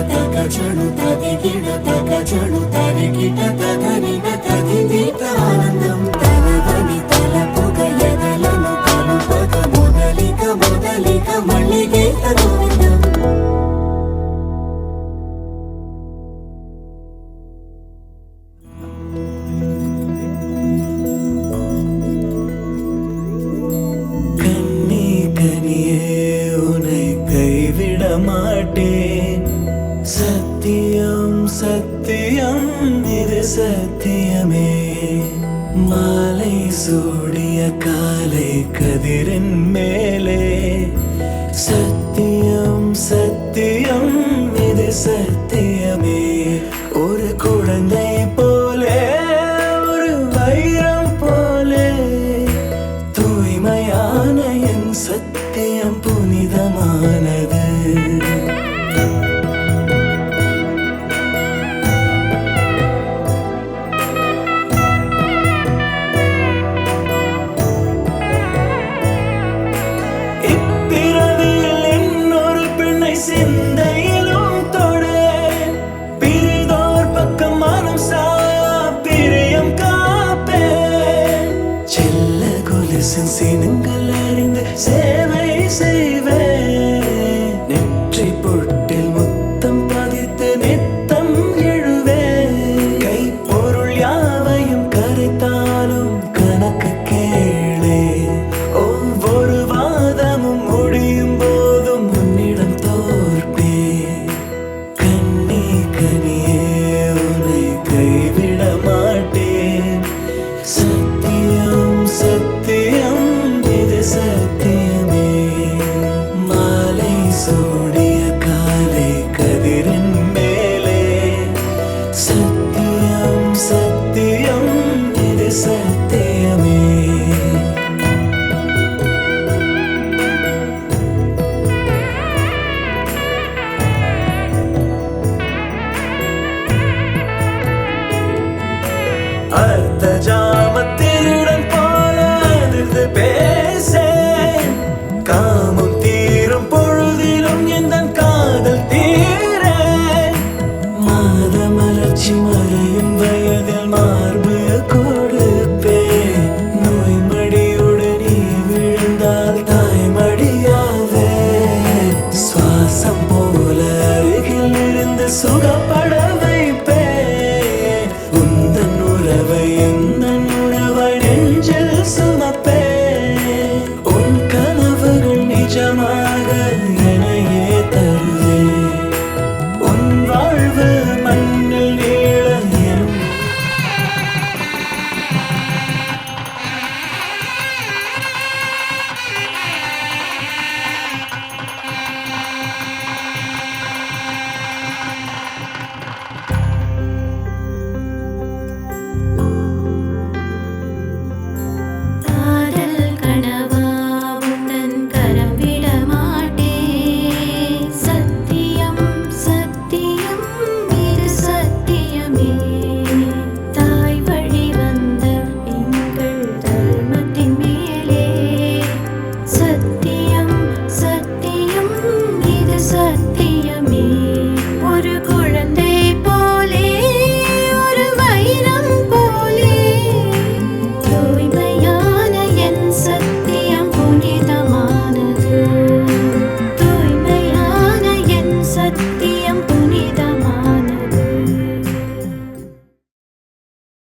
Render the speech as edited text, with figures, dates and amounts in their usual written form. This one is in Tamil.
తగచడు తదిగిడ తగచడు తరిగిట తగనిన తదిదీత ఆనందం తనదని తలపుగ ఎదలను కలుపగ మొదలిక మొదలిక మళ్ళీగీత గోవిందం சத்தியம் சத்தியம் இது சத்தியமே மாலை சூடிய காலை கதிரின் மேலே சத்தியம் சத்தியம் இது சத்தியமே ஒரு குழந்தை போலே ஒரு வைரம் போலே தூய்மையான என் சத்தியம் புனிதமானது சிந்தையிலும் தொடு பிரிதோர் பக்கம் மனம் சாயா பிரியம் காப்பேன் செல்ல கொலுசின் சினங்கள் அறிந்து சேவை செய்வேன் நெற்றி பொட்டில் முத்தம் பதித்து நித்தம் எழுவேன் கை பொருள் யாவையும் கரைத்தாலும் கணக்கு கேளே ஒவ்வொரு வாதமும் முடியும் போதும் முன்னிடம் கைவிட மாட்டேன் சத்தியம் சத்தியம் இது சத்தியமே மாலை சூடிய காலை கதிரின் மேலே சத்தியம் சத்தியம் இது சத்தியமே அர்த்த ஜாமத்திருடன் போல அதிர்ந்து பேசேன் காமம் தீரும் பொழுதிலும் எந்த காதல் தீர மாத மலர்ச்சி மறையும் வயதில் மார்பு கொடுப்பேன் நோய் மடியுடன் நீ விழுந்தால் தாய்மடியாவே சுவாசம் போல அருகில் இருந்து சுகப்பட